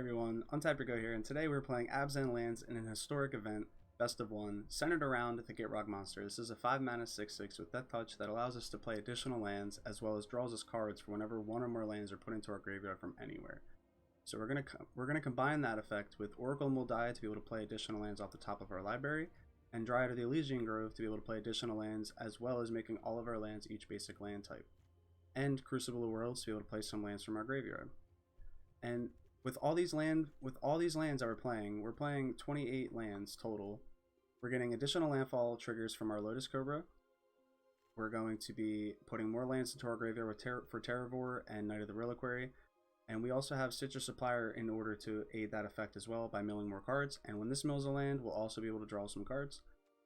everyone, Go here, and today we're playing Abzan lands in an historic event, Best of One, centered around the Gitrog Monster. This is a 5-mana 6/6 with Death Touch that allows us to play additional lands, as well as draws us cards for whenever one or more lands are put into our graveyard from anywhere. So we're gonna combine that effect with Oracle of Mul Daya to be able to play additional lands off the top of our library, and Dryad of the Ilysian Grove to be able to play additional lands, as well as making all of our lands each basic land type, and Crucible of Worlds to be able to play some lands from our graveyard. And with all these lands that we're playing 28 lands total. We're getting additional landfall triggers from our Lotus Cobra. We're going to be putting more lands into our graveyard for Terravore and Knight of the Reliquary. And we also have Supplier in order to aid that effect as well by milling more cards. And when this mills a land, we'll also be able to draw some cards.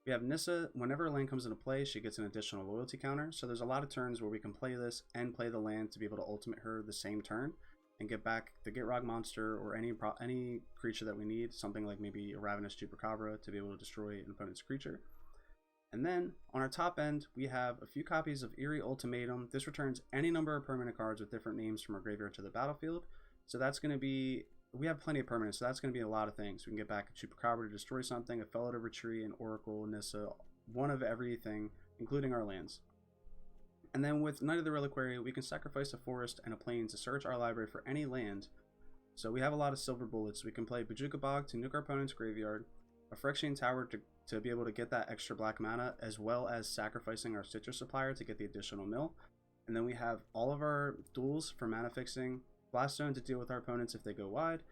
We have Nissa. Whenever a land comes into play, she gets an additional loyalty counter. So there's a lot of turns where we can play this and play the land to be able to ultimate her the same turn and get back the Gitrog Monster or any creature that we need, something like maybe a Ravenous Chupacabra to be able to destroy an opponent's creature. And then on our top end, we have a few copies of Eerie Ultimatum. This returns any number of permanent cards with different names from our graveyard to the battlefield. So that's going to be, we have plenty of permanents, so that's going to be a lot of things. We can get back a Chupacabra to destroy something, a Felidar Retreat, an Oracle, Nissa, one of everything, including our lands. And then with Knight of the Reliquary, we can sacrifice a forest and a plain to search our library for any land. So we have a lot of silver bullets. We can play Bojuka Bog to nuke our opponent's graveyard, a Phyrexian Tower to be able to get that extra black mana, as well as sacrificing our Supplier to get the additional mill. And then we have all of our duels for mana fixing, Blast Zone to deal with our opponents if they go wide,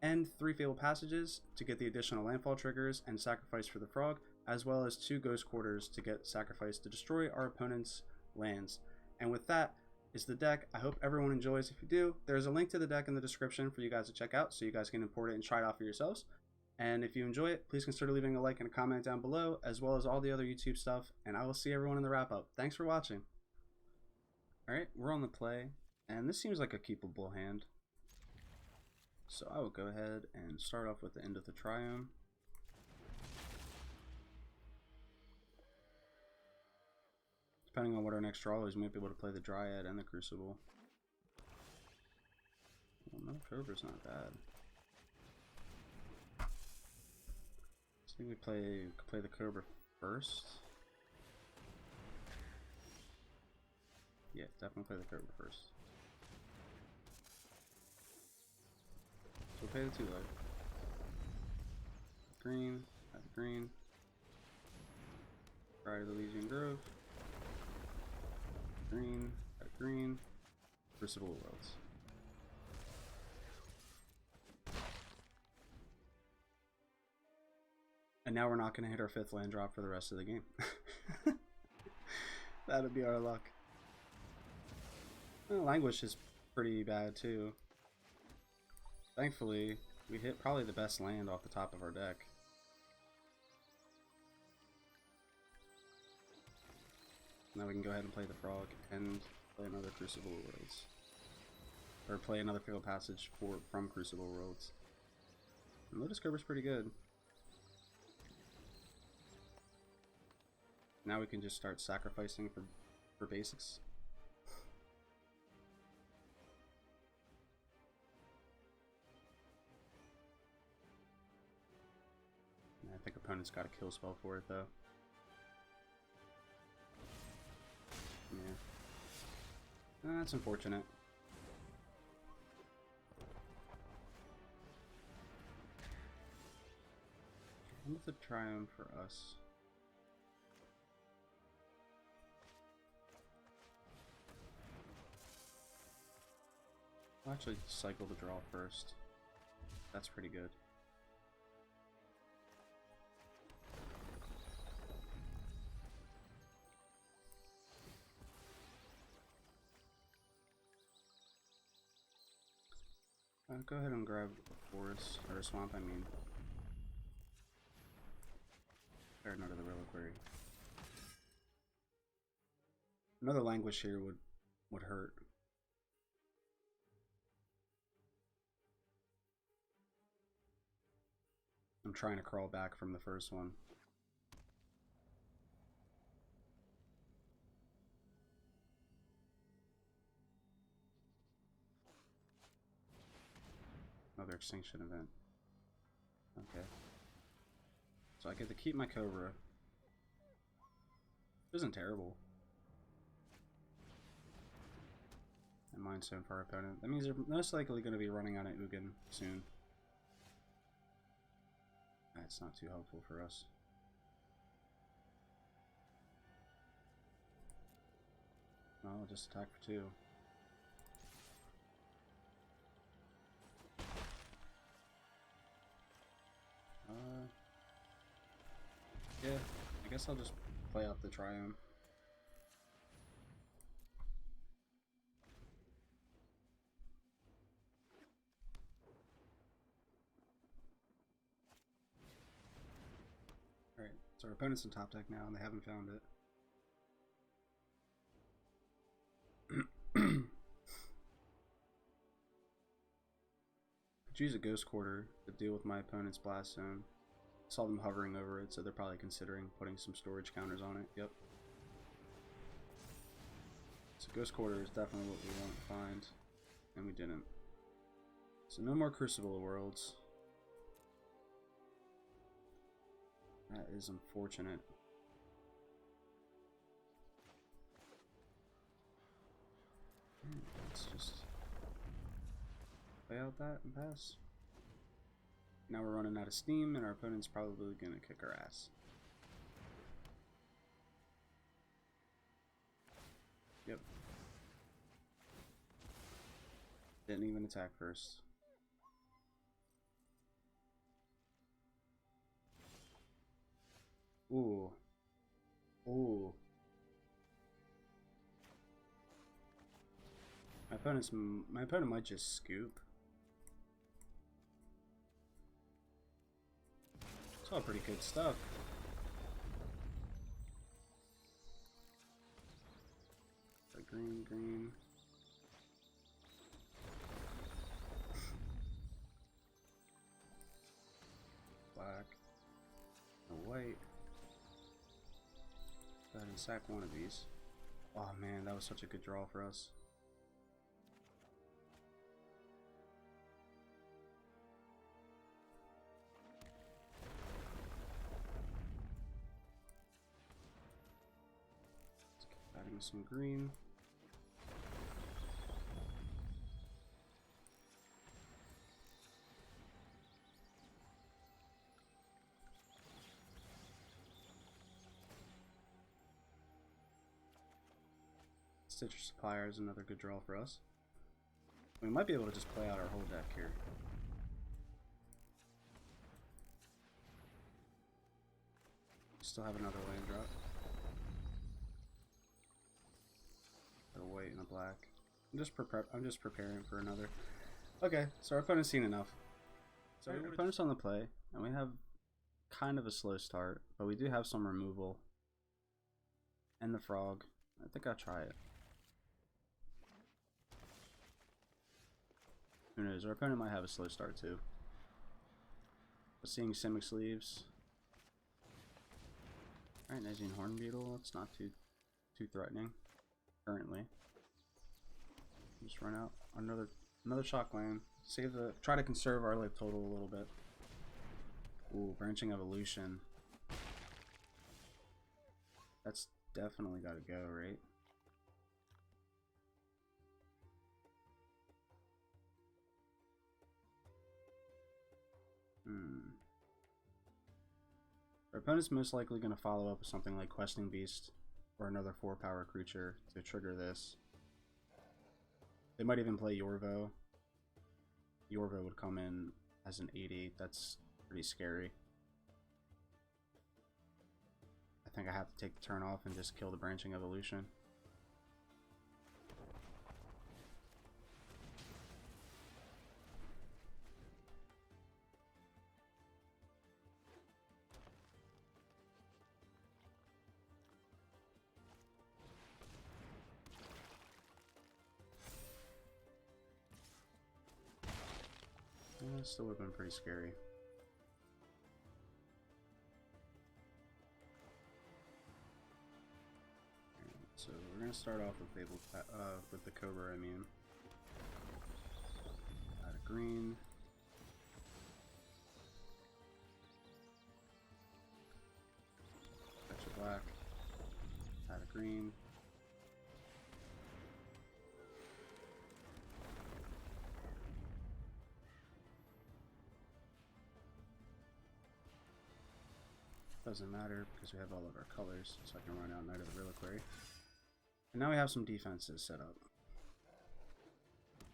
and 3 Fabled Passages to get the additional landfall triggers and sacrifice for the frog, as well as 2 Ghost Quarters to get sacrificed to destroy our opponent's lands. And with that is the deck. I hope everyone enjoys. If you do, there's a link to the deck in the description for you guys to check out so you guys can import it and try it out for yourselves. And if you enjoy it, please consider leaving a like and a comment down below, as well as all the other YouTube stuff, and I will see everyone in the wrap up. Thanks for watching. Alright, we're on the play, and this seems like a keepable hand, so I will go ahead and start off with the Indatha Triome. Depending on what our next draw is, we might be able to play the Dryad and the Crucible. Well, no, Cobra's not bad. I think we could play the Cobra first. Yeah, definitely play the Cobra first. So we'll pay the 2 life. Green, have green. Dryad of the Ilysian Grove. Green, got green, Crucible of Worlds. And now we're not going to hit our 5th land drop for the rest of the game. That'll be our luck. Well, Languish is pretty bad too. Thankfully, we hit probably the best land off the top of our deck. Now we can go ahead and play the frog and play another Crucible of Worlds. Or play another Fabled Passage from Crucible of Worlds. And Lotus Cobra's pretty good. Now we can just start sacrificing for basics. I think opponent's got a kill spell for it though. Yeah. That's unfortunate. Indatha Triome for us. I'll actually cycle the draw first. That's pretty good. Go ahead and grab a forest, or a swamp, I mean. Or another Reliquary. Another Languish here would hurt. I'm trying to crawl back from the first one. Another Extinction event. Okay. So I get to keep my Cobra. Isn't terrible. And Mindstone for our opponent. That means they're most likely going to be running out of Ugin soon. That's not too helpful for us. No, I'll just attack for 2. Yeah, I guess I'll just play out the Triome. Alright, so our opponent's in top deck now and they haven't found it. Could use a Ghost Quarter to deal with my opponent's Blast Zone. Saw them hovering over it, so they're probably considering putting some storage counters on it. Yep. So Ghost Quarter is definitely what we want to find, and we didn't. So no more Crucible of Worlds. That is unfortunate. Let's just play out that and pass. Now we're running out of steam, and our opponent's probably gonna kick our ass. Yep. Didn't even attack first. Ooh. Ooh. My opponent might just scoop. It's all pretty good stuff. So green, green. Black. No white. Go ahead and sack one of these. Oh man, that was such a good draw for us. Adding some green. Stitcher Supplier is another good draw for us. We might be able to just play out our whole deck here. Still have another land drop. A white and a black. I'm just preparing for another. Okay, so our opponent's seen enough. So our opponent's on the play, and we have kind of a slow start, but we do have some removal. And the frog. I think I'll try it. Who knows? Our opponent might have a slow start too. But seeing Simic Sleeves. Alright, Nezian Horn Beetle. It's not too threatening currently. Just run out another shock land. Try to conserve our life total a little bit. Ooh, Branching Evolution. That's definitely gotta go, right? Our opponent's most likely going to follow up with something like Questing Beast or another 4-power creature to trigger this. They might even play Yorvo. Yorvo would come in as an 8/8. That's pretty scary. I think I have to take the turn off and just kill the Branching Evolution. Still would have been pretty scary. So we're gonna start off with with the Cobra. I mean, add a green, black, add a green. Doesn't matter because we have all of our colors, so I can run out Knight of the Reliquary. And now we have some defenses set up.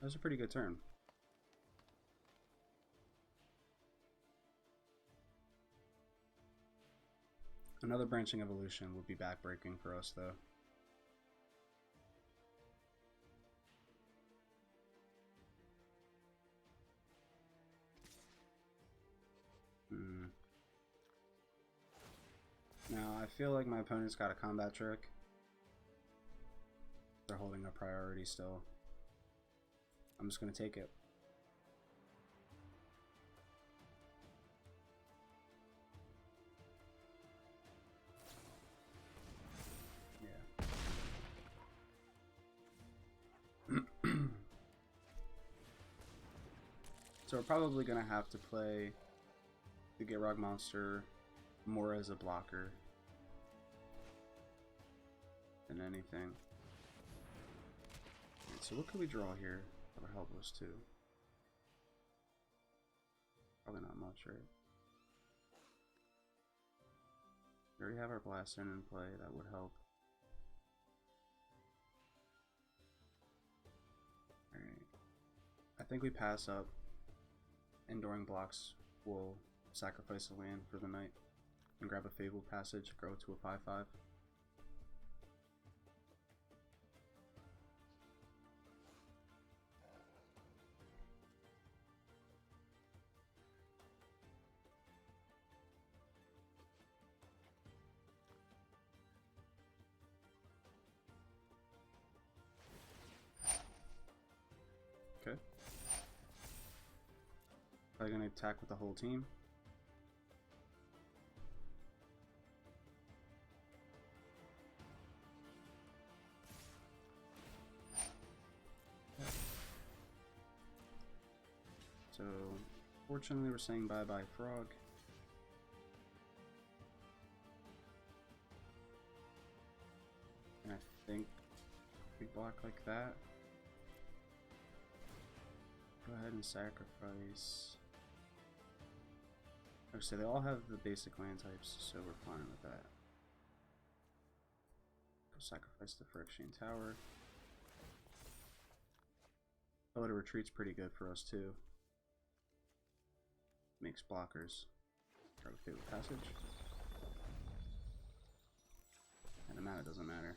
That was a pretty good turn. Another branching evolution would be backbreaking for us, though. Now, I feel like my opponent's got a combat trick. They're holding a priority still. I'm just going to take it. Yeah. So we're probably going to have to play the Gitrog Monster more as a blocker than anything. Right, so what could we draw here that would help us too? Probably not much, right? We already have our Blast in play, that would help. Alright. I think we pass up. Enduring blocks will sacrifice a land for the night and grab a Fabled Passage, grow to a 5/5. Okay. Probably gonna attack with the whole team. So, fortunately, we're saying bye-bye, Frog. And I think we block like that. Go ahead and sacrifice. Like I say, they all have the basic land types, so we're fine with that. Go sacrifice the Phyrexian Tower. Felidar Retreat's pretty good for us too. Makes blockers. Try to Fabled Passage. And the mana doesn't matter.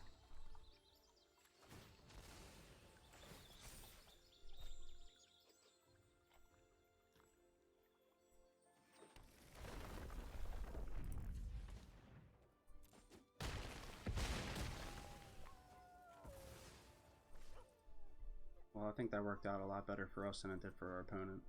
Well, I think that worked out a lot better for us than it did for our opponent.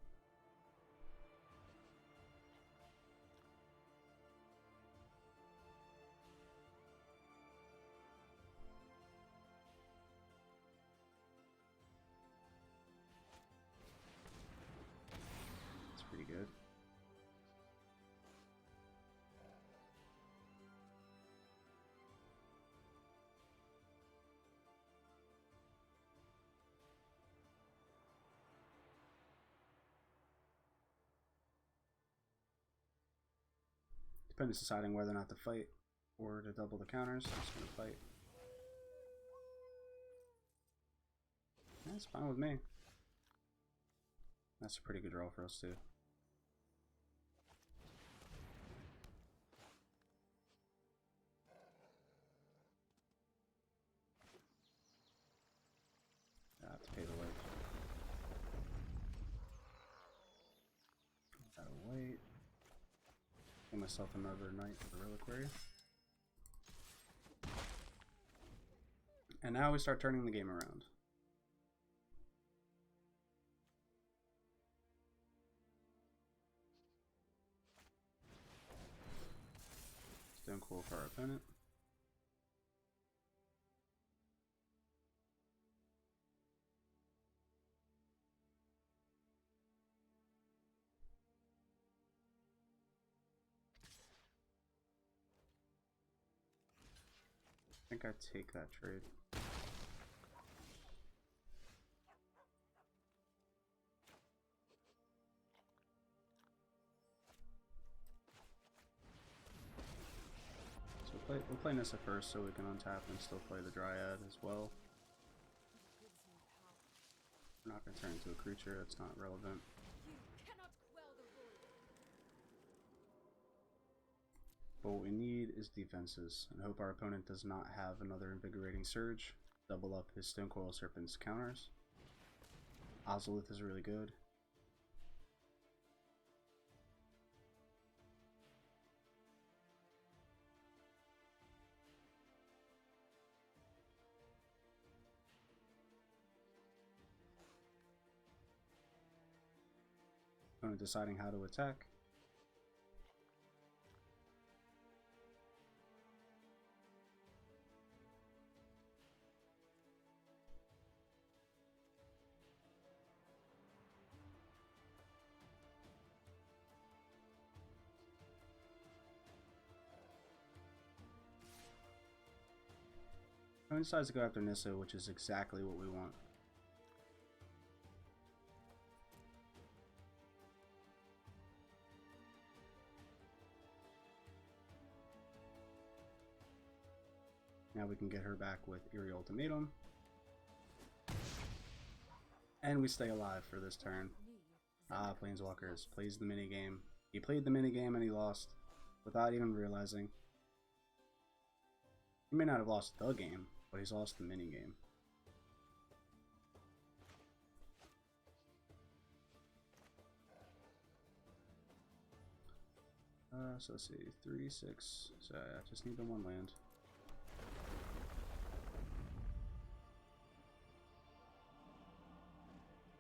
It's pretty good. Opponent's deciding whether or not to fight or to double the counters. I'm just going to fight. That's fine with me. That's a pretty good draw for us too. I have to pay the wait. Gotta wait. Get myself another Knight of the Reliquary. And now we start turning the game around. It's doing cool for our opponent. think I take that trade. So we'll play Nissa first so we can untap and still play the Dryad as well. We're not going to turn into a creature, that's not relevant. But what we need is defenses, and hope our opponent does not have another Invigorating Surge. Double up his Stonecoil Serpent's counters. Ozolith is really good. Opponent deciding how to attack. Opponent decides to go after Nissa, which is exactly what we want. Now we can get her back with Eerie Ultimatum. And we stay alive for this turn. Ah, Planeswalkers plays the minigame. He played the minigame and he lost without even realizing. He may not have lost the game, but he's lost the minigame. So let's see, 3, 6. So I just need the one land.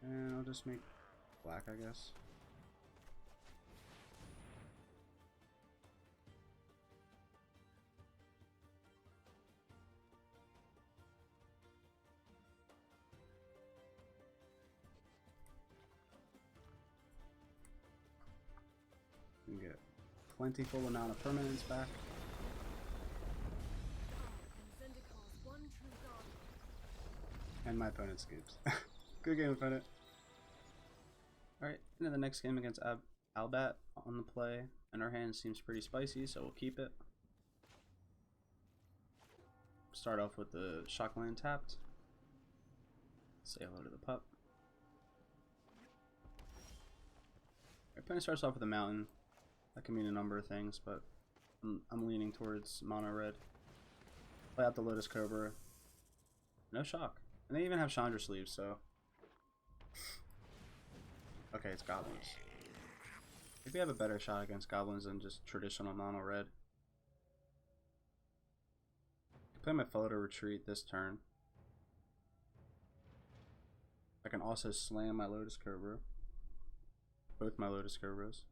And I'll just make black, I guess. We can get plentiful amount of permanents back. And my opponent scoops. Good game, opponent. Alright, into the next game against Albat on the play. And our hand seems pretty spicy, so we'll keep it. Start off with the Shockland tapped. Say hello to the pup. Our opponent starts off with a mountain. That can mean a number of things, but I'm leaning towards mono red. Play out the Lotus Cobra. No shock. And they even have Chandra sleeves, so. Okay, it's goblins. Maybe I have a better shot against goblins than just traditional mono red. I can play my Felidar Retreat this turn. I can also slam my Lotus Cobra. Both my Lotus Cobras.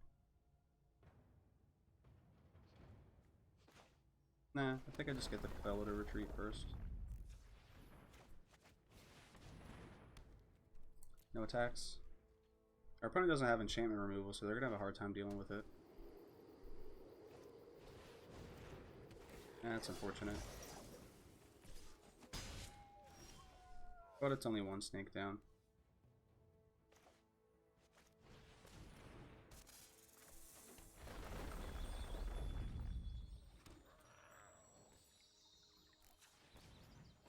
Nah, I think I just get the Felidar Retreat first. No attacks. Our opponent doesn't have enchantment removal, so they're going to have a hard time dealing with it. That's unfortunate. But it's only one snake down.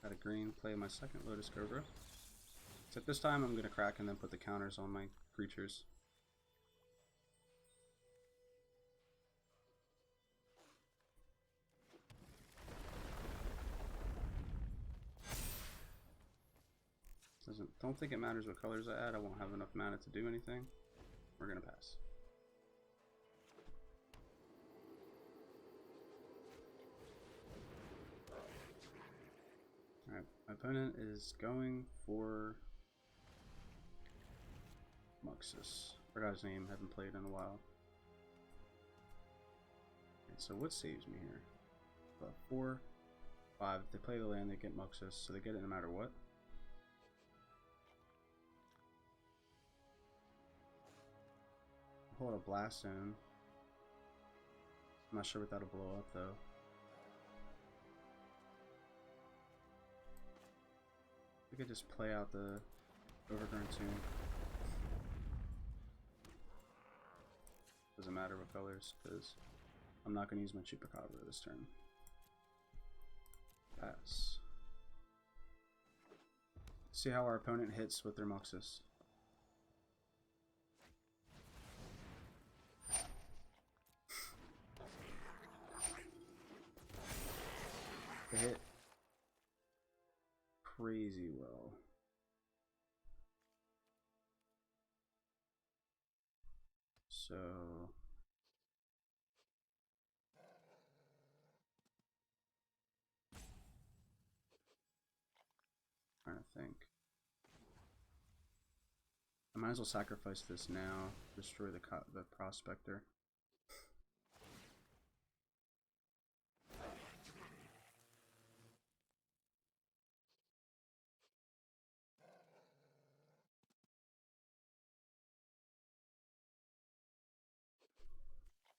Got a green, play my second Lotus Cobra. Except this time I'm going to crack and then put the counters on my creatures. Don't think it matters what colors I add. I won't have enough mana to do anything. We're going to pass. Alright, my opponent is going for Muxus. Forgot his name, haven't played in a while. Okay, so what saves me here? 4, 5. If they play the land, they get Muxus, so they get it no matter what. Pull out a Blast Zone. I'm not sure what that'll blow up though. We could just play out the Overgrown Tomb. Doesn't matter what colors, because I'm not going to use my Chupacabra this turn. Pass. See how our opponent hits with their Muxus. They hit crazy well. So trying to think. I might as well sacrifice this now. Destroy the Prospector.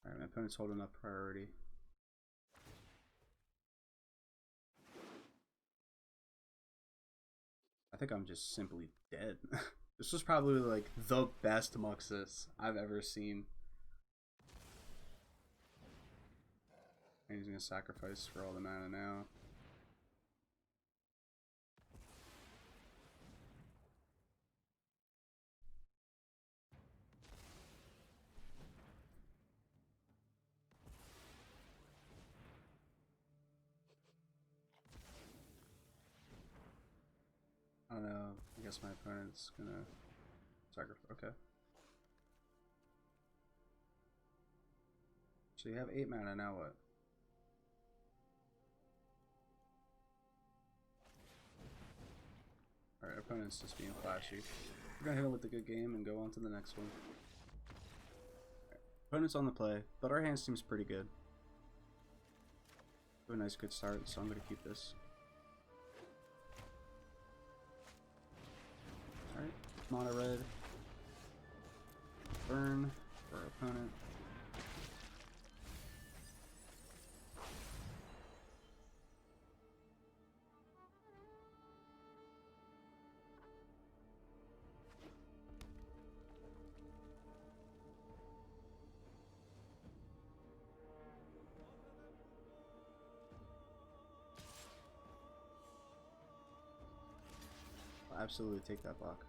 Alright, my opponent's holding up priority. I think I'm just simply dead. This was probably like the best Muxus I've ever seen. And he's gonna sacrifice for all the mana now. I don't know. I guess my opponent's gonna sacrifice. Okay. So you have 8 mana, now what? Alright, opponent's just being flashy. We're gonna hit him with a good game and go on to the next one. Right. Opponent's on the play, but our hand seems pretty good. We have a nice good start, so I'm gonna keep this. Alright, mono red. Burn for our opponent. I'll absolutely take that block.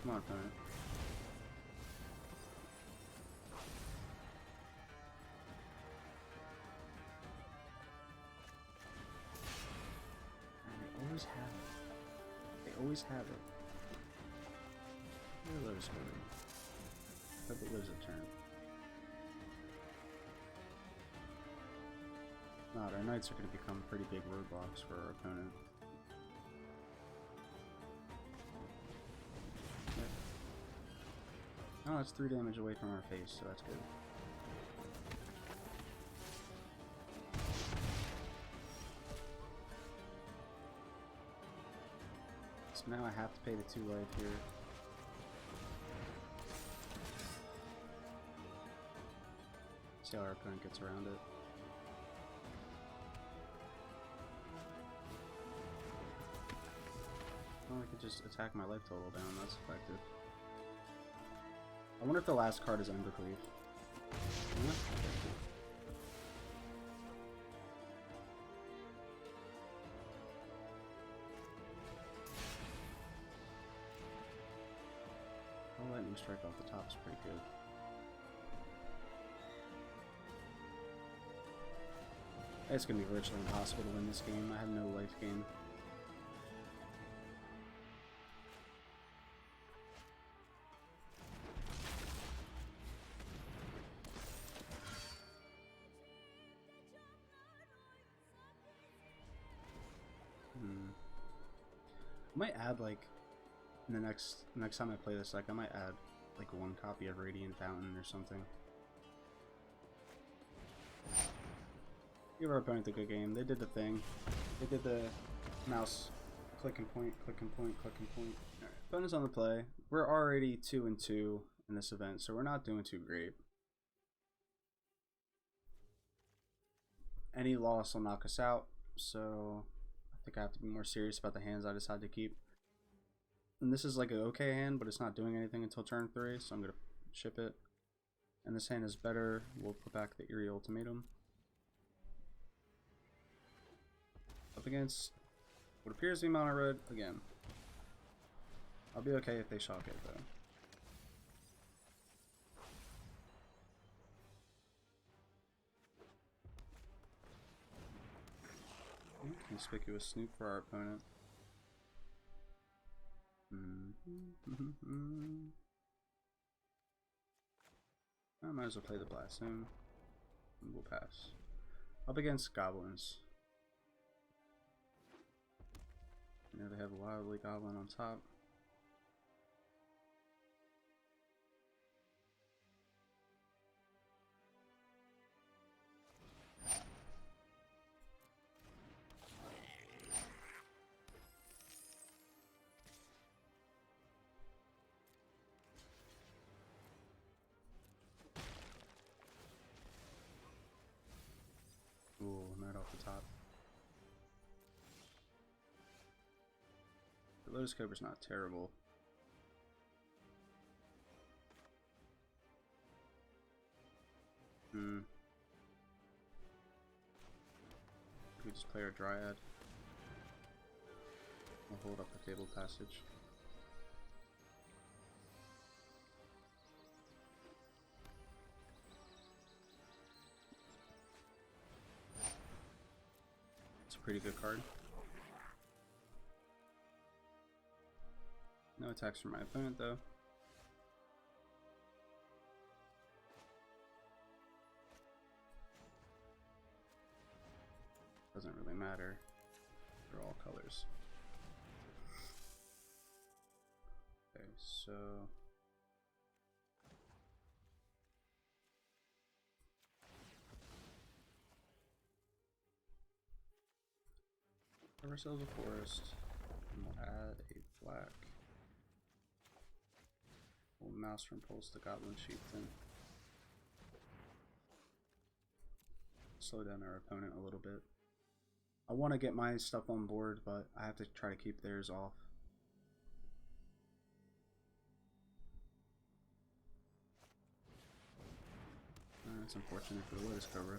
Come on, opponent. And they always have it. They always have it. Where Lotus Cobra? Hope it lives a turn. Not, our knights are going to become pretty big roadblocks for our opponent. Oh, it's 3 damage away from our face, so that's good. So now I have to pay the 2 life here. See how our opponent gets around it. Well, I could just attack my life total down, that's effective. I wonder if the last card is Embercleave. Yeah. Oh, lightning strike off the top is pretty good. It's gonna be virtually impossible to win this game. I have no life gain. I might add, like, in the next time I play this, like, I might add like 1 copy of Radiant Fountain or something. Give our opponent a good game. They did the thing. They did the mouse click and point, click and point, click and point. Alright, opponent's on the play. We're already 2-2 in this event, so we're not doing too great. any loss will knock us out, so I think I have to be more serious about the hands I decide to keep. And this is like an okay hand, but it's not doing anything until turn 3, so I'm going to ship it. And this hand is better. We'll put back the Eerie Ultimatum. Up against what appears to be mono red again. I'll be okay if they shock it though. Conspicuous snoop for our opponent. I might as well play the blast soon. And we'll pass. Up against goblins. You know they have a wildly goblin on top. Ooh, right off the top. The Lotus Cobra's not terrible. We just play our Dryad. We'll hold up the Fabled Passage. It's a pretty good card. No attacks from my opponent though. Doesn't really matter. They're all colors. Okay, so have ourselves a forest, and we'll add a black. We'll Maelstrom Pulse the Goblin Chieftain. Slow down our opponent a little bit. I want to get my stuff on board, but I have to try to keep theirs off. That's unfortunate for the Lotus Cobra.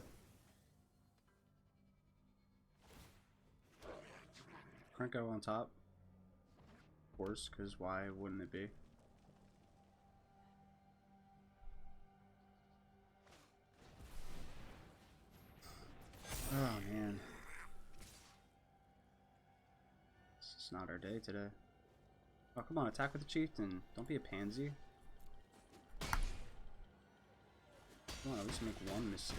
Krenko on top. Of course, because why wouldn't it be? Oh man. It's not our day today. Oh, come on, attack with the Chieftain. Don't be a pansy. Come on, at least make one mistake.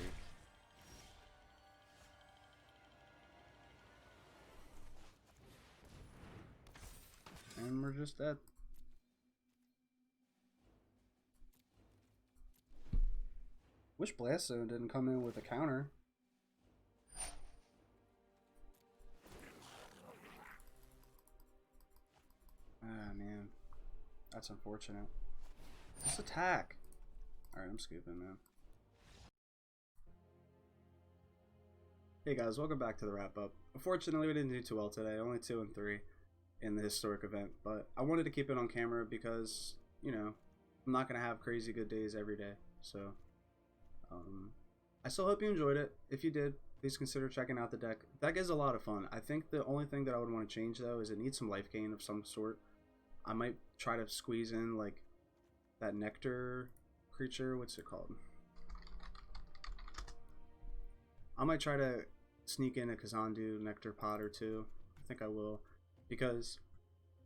And we're just dead. Wish Blast Zone didn't come in with a counter. Ah, man. That's unfortunate. Just attack! Alright, I'm scooping, man. Hey guys, welcome back to the wrap-up. Unfortunately, we didn't do too well today. Only 2 and 3 in the historic event. But I wanted to keep it on camera because, you know, I'm not going to have crazy good days every day. So, I still hope you enjoyed it. If you did, please consider checking out the deck. The deck is a lot of fun. I think the only thing that I would want to change, though, is it needs some life gain of some sort. I might try to squeeze in, like, that nectar creature. What's it called? I might try to sneak in a Kazandu nectar pod or two. I think I will. Because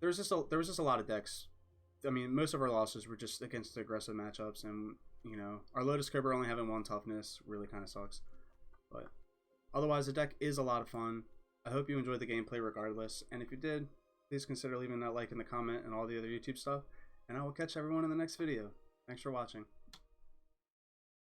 there was just a lot of decks. I mean, most of our losses were just against aggressive matchups. And, you know, our Lotus Cobra only having 1 toughness really kind of sucks. But otherwise, the deck is a lot of fun. I hope you enjoyed the gameplay regardless. And if you did, please consider leaving that like in the comment and all the other YouTube stuff. And I will catch everyone in the next video. Thanks for watching.